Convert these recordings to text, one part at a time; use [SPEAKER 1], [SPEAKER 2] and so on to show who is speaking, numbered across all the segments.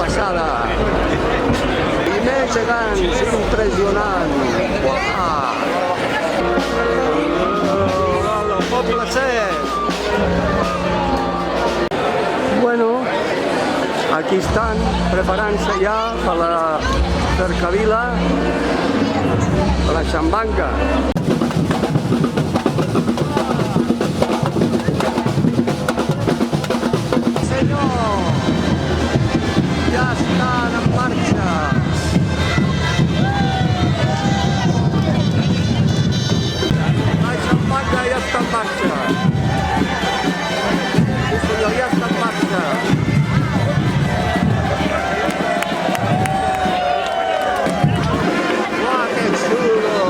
[SPEAKER 1] passada. Primer gegants, impressionant. Uah! El poble sec. Bueno, aquí estan preparant-se ja per la cercavila, per la xambanca. Ja estan en marxa. La xambanca ja està en marxa. Sí, senyor, ja està en marxa. Uah, que xulo!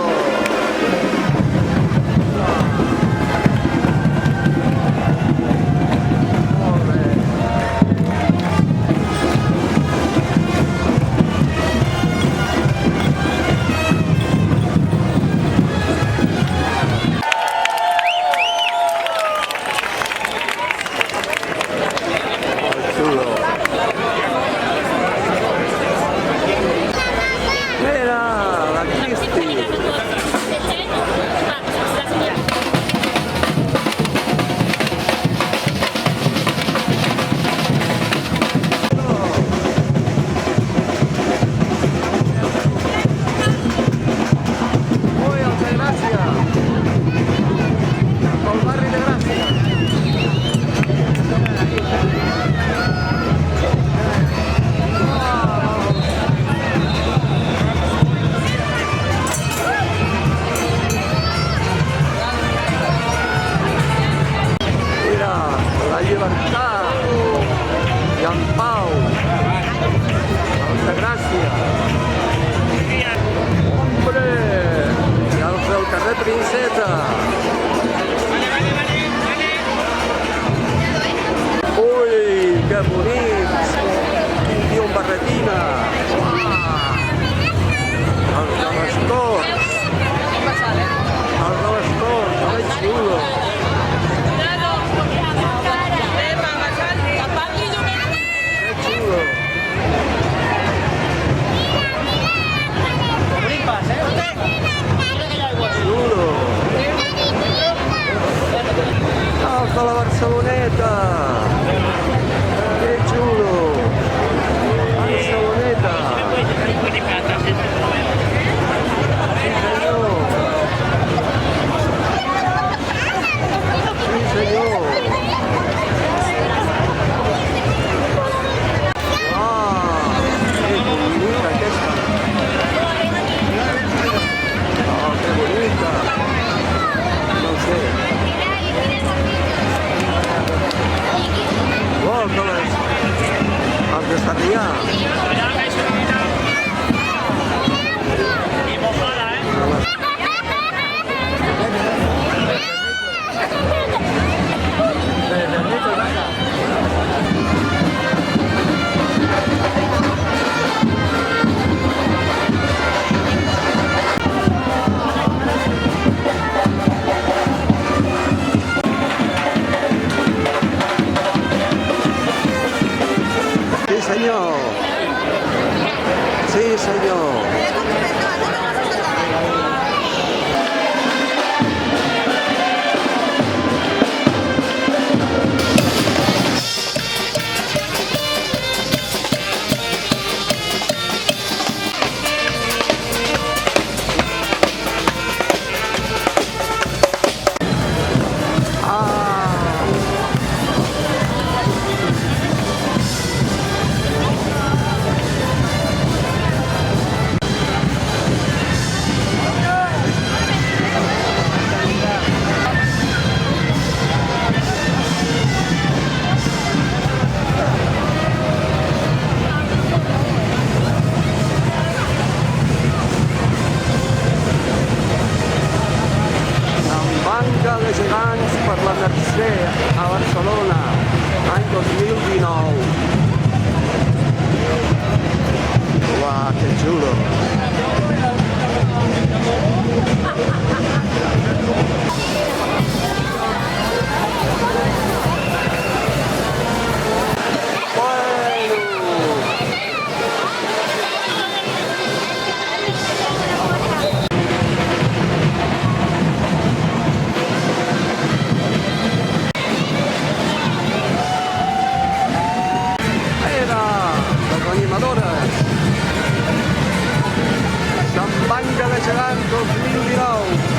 [SPEAKER 1] seran 2019.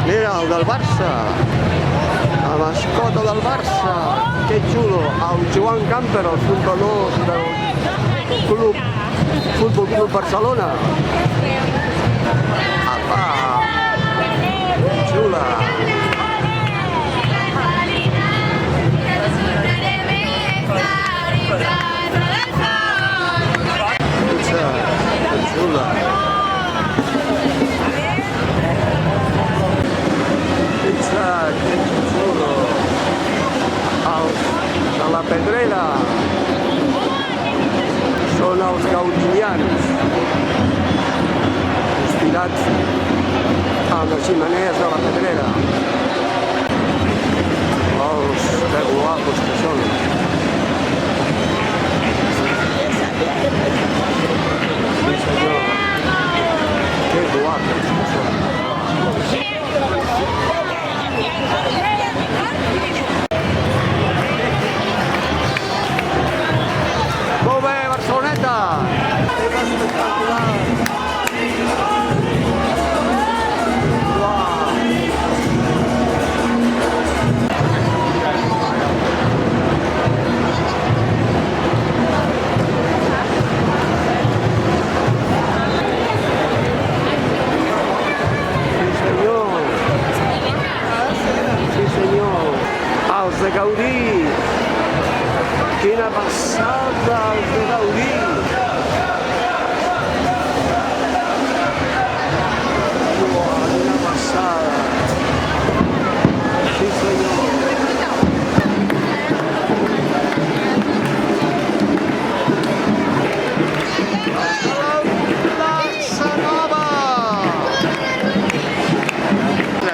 [SPEAKER 1] Mira, el del Barça, la mascota del Barça, que xulo, el Joan Camper, el fundador del Futbol Club Barcelona. Apa, xula. Que xula. Que xulo. A la Pedrera són els gaudinians, inspirats en les xemeneies de la Pedrera. Que guapos que són. Sí, senyor. Que guapos que són. Molt bé, Barceloneta! És espectacular! Els de Gaudí! Quina passada, els de Gaudí! Quina passada! Sí, senyor! Plaça Nova!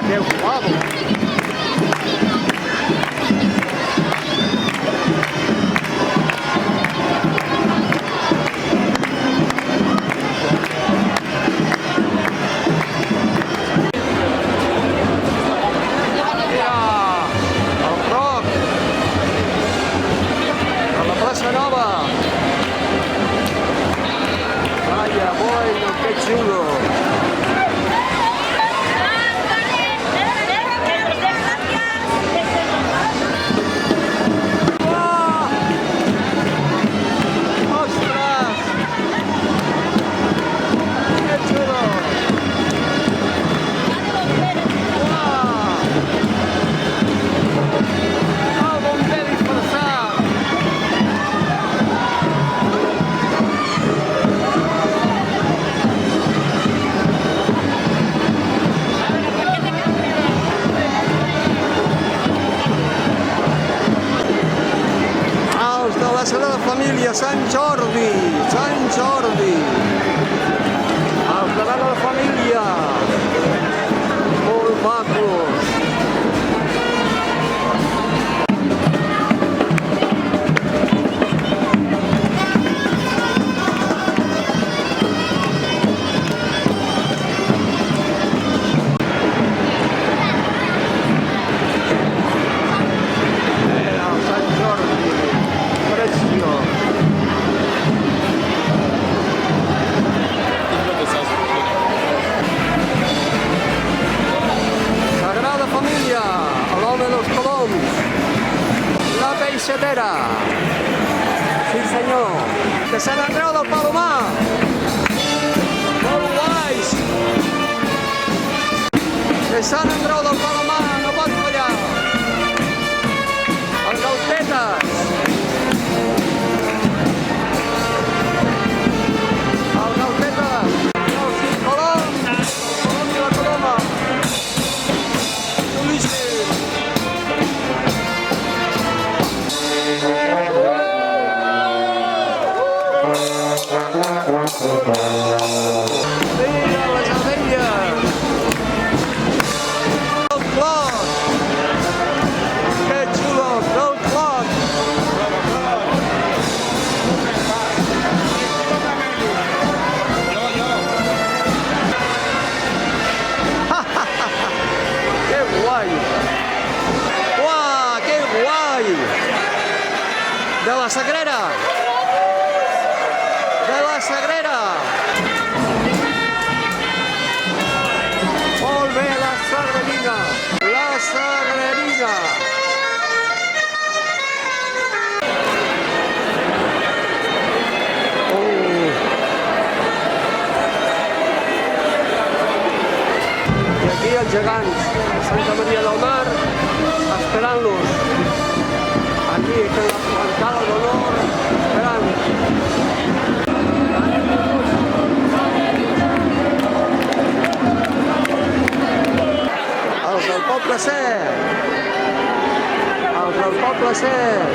[SPEAKER 1] Que guapo! Sant Jordi, Sant Jordi. El carrer de la família. Molt macos. Peixatera. Sí senyor. De Sant Andreu del Palomar. Molt guais. De Sant Andreu del Palomar, no pot fallar. Els Galtetes. Els Galtetes. Els Colom. El Colom i la Coloma. Xulíssim. Mira les abelles! El clot! Que xulo! El clot! Que guai! Uau, que guai! De la Sagrera! De la Sagrera! Molt bé, la Sagrerina! La Sagrerina! I aquí els gegants de Santa Maria del Mar esperant-los. Aquí, que la bancada d'honor, esperant. Els del Poble Sec. Els del Poble Sec.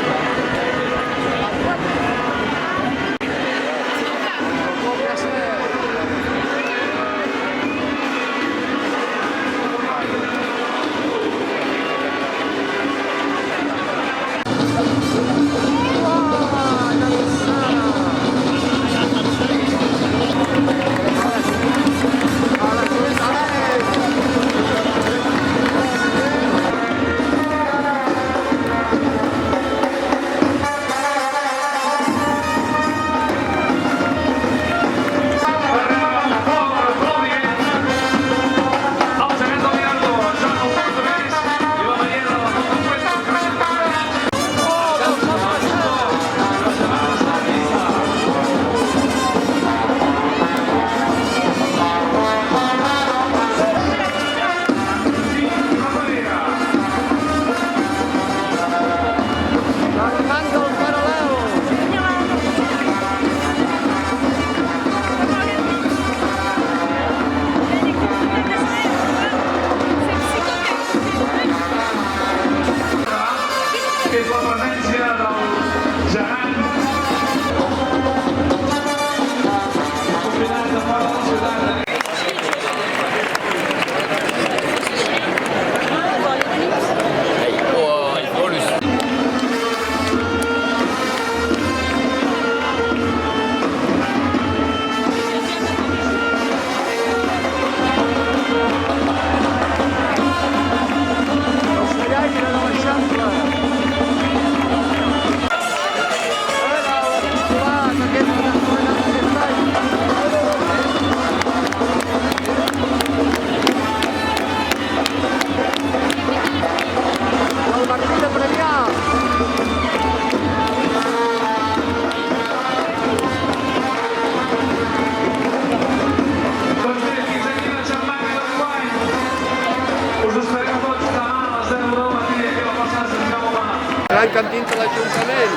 [SPEAKER 1] Arrenquen dins de l'Ajuntament.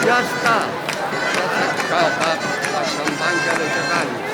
[SPEAKER 1] Ja està. Ja s'ha acabat la xambanca de gegant.